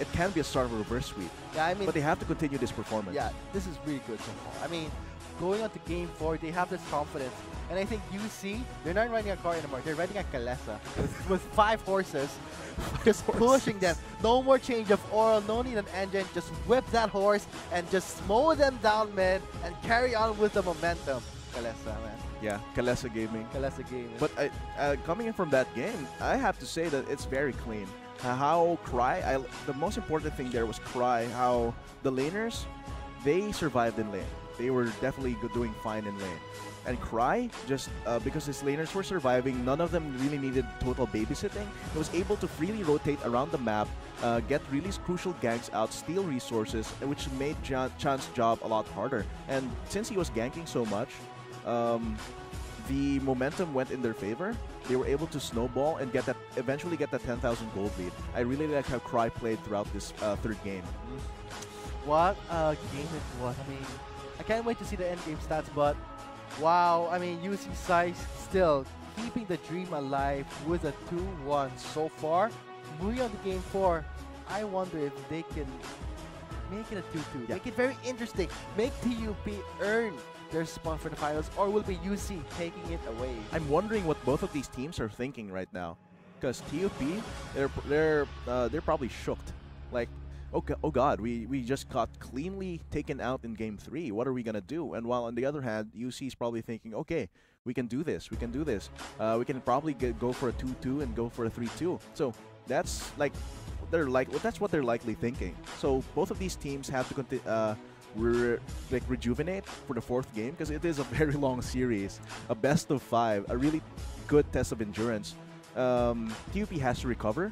it can be a start of a reverse sweep. Yeah, I mean, but they have to continue this performance. Yeah, this is really good so far. I mean, going on to game 4, they have this confidence. And I think UC, they're not riding a car anymore. They're riding a Kalesa with 5 horses, just pushing them. No more change of oil, no need an engine. Just whip that horse and just mow them down mid and carry on with the momentum. Kalesa, man. Yeah, Kalesa Gaming. Kalesa Gaming. But coming in from that game, I have to say that it's very clean. How Cry, the most important thing there was Cry, how the laners, they survived in lane. They were definitely doing fine in lane. And Cry, just because his laners were surviving, none of them really needed total babysitting. He was able to freely rotate around the map, get really crucial ganks out, steal resources, which made Chan's job a lot harder. And since he was ganking so much, the momentum went in their favor. They were able to snowball and eventually get that 10,000 gold lead. I really like how Cry played throughout this 3rd game. What a game it was. I mean, I can't wait to see the end game stats, but wow, I mean, UC Scythe still keeping the dream alive with a 2-1 so far. Moving on to game 4, I wonder if they can make it a 2-2. Make it very interesting. Make TUP earn their spot for the finals, or will be UC taking it away? I'm wondering what both of these teams are thinking right now, because TUP, they're probably shooked. Like, oh god, we just got cleanly taken out in game 3. What are we gonna do? And while on the other hand, UC is probably thinking, okay, we can do this. We can do this. We can probably go for a 2-2 and go for a 3-2. So that's like that's what they're likely thinking. So both of these teams have to rejuvenate for the 4th game, because it is a very long series, a best of 5, a really good test of endurance. TUP has to recover,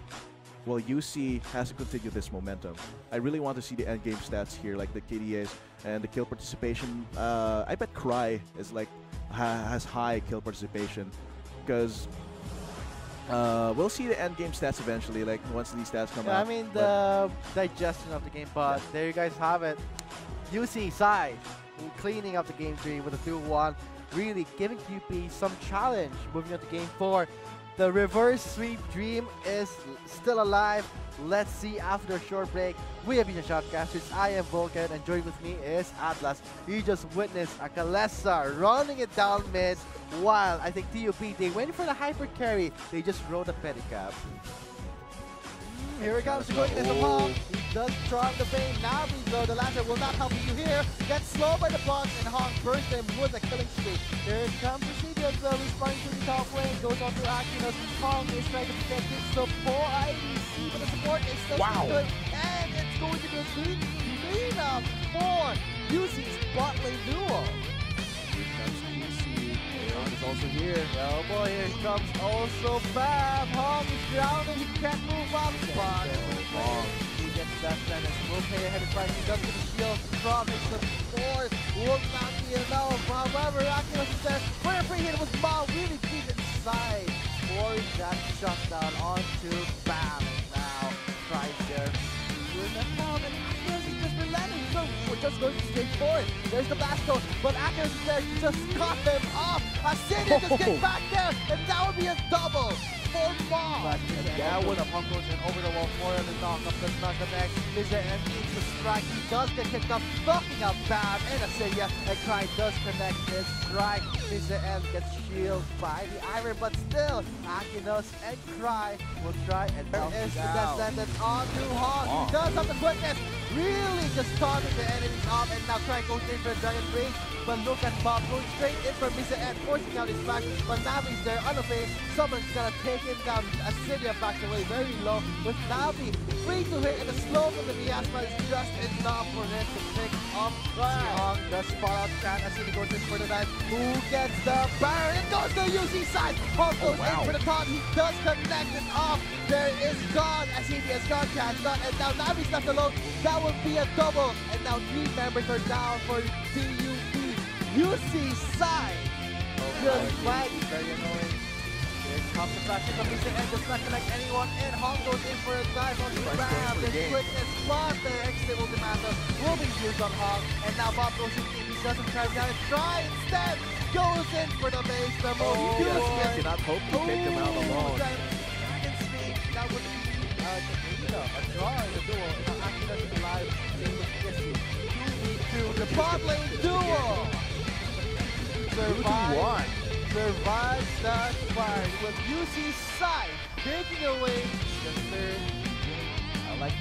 while UC has to continue this momentum. I really want to see the end game stats here, like the KDAs and the kill participation. I bet Cry is like has high kill participation, because we'll see the end game stats eventually, like once these stats come out. I mean, the digestion of the game, but there you guys have it. UC Scythe cleaning up the game 3 with a 2-1, really giving TUP some challenge moving on to game 4. The reverse sweep dream is still alive. Let's see after a short break. We have been your Shotcasters. I am Vulcan, and joining with me is Atlas. You just witnessed a Kalesa running it down mid, while I think TUP, they went for the hyper carry. They just rode a pedicab. Here it comes, going into the palm. He does charm the Bane. Now the Lantern will not help you here. Gets slowed by the box, and Hong bursts him with a killing streak. Here comes the Seagulls, responding to the top lane. Goes on to Akinos. Hong is trying to protect his support. IDC, but the support is still good. And it's going to be a clean up for UC's bot lane duo. Here comes UC. Hong is also here. Oh boy, here comes also Bam. Hong is drowning. He can't move up. But he gets that sentence. Will pay ahead of price. He does get a shield from his support. will not be enough. However, Akinos says, for a free hit was Mao really deep inside for that shutdown onto Bam. And now, tries there. Doing that now, and Akinos is just relenting. So we're just going straight for it. There's the blast code, but Akinos there just cut them off. Asidia just gets back there, and that would be a double. That would have Punk goes in over the wall for him. The knock-up does not connect. Mr. M needs to strike. He does get kicked up, knocking out Bam and Asidia. And Cry does connect his strike. Mr. M gets shielded by the Iron, but still, Akinos and Cry will try. And there is the death sentence onto Hawk. He does have the quickness, really just taunting the enemies off. And now Cry goes in for a Dragon Rage. But look at Bob going straight in for Mr. M, forcing out his back. But Navi's there on the face. Someone's gonna take him down. Asidia backs away very low with Navi free to hit, and the slow from the miasma is just enough for him to pick up Strong. The spot out can. Asidia goes in for the knife. Who gets the Baron? It goes to UC side. Hawk goes in for the taunt. He does connect it off. There is gone. Asidia's gone. Cat's done. And now Navi's left alone. That would be a double. And now 3 members are down for TUP. UC side. Good fight. Very annoying. Here comes the flash from Mr. M, does not connect anyone, and Hong goes in for a dive on the grab. The quickness spot, the X-Stable Demander will be used on Hong, and now Bob goes in, he doesn't try down and try instead, goes in for the base, the most I cannot hope to take him out alone. Dragon Speed, that would be a draw in the duel, and now Akinos is alive, same with Kissy. 2v2, the bot lane duel! Survives that fight with UC side taking away the third game. I like it.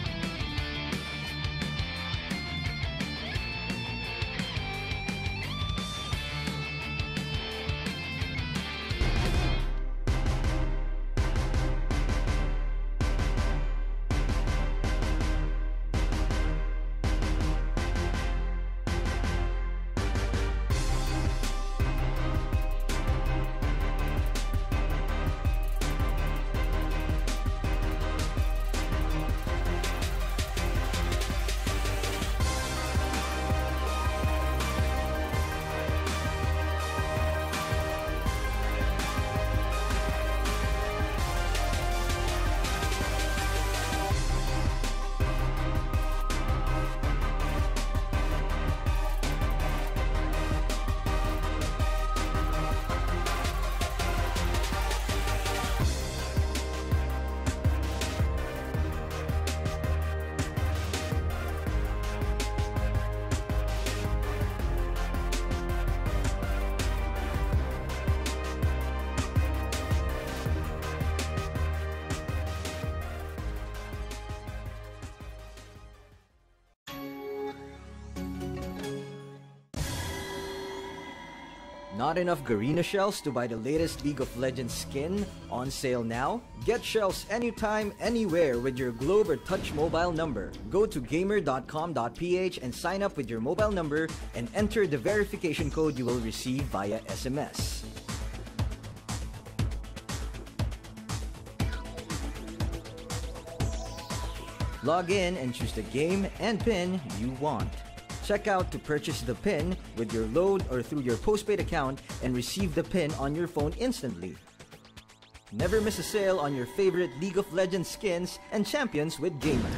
Not enough Garena shells to buy the latest League of Legends skin? On sale now? Get shells anytime, anywhere with your Globe or Touch mobile number. Go to gamer.com.ph and sign up with your mobile number and enter the verification code you will receive via SMS. Log in and choose the game and pin you want. Check out to purchase the pin with your load or through your postpaid account and receive the pin on your phone instantly. Never miss a sale on your favorite League of Legends skins and champions with Gamer.